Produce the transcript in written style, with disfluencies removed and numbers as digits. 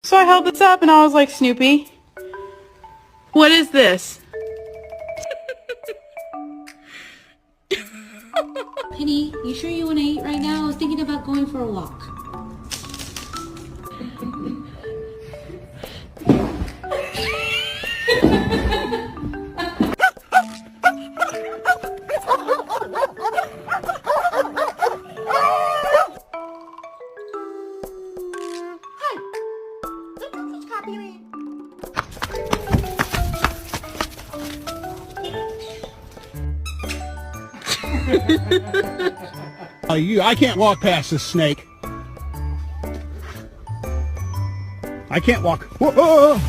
So I held this up and I was like, Snoopy, what is this? Penny, you sure you want to eat right now? I was thinking about going for a walk. I can't walk past this snake. I can't walk. Whoa!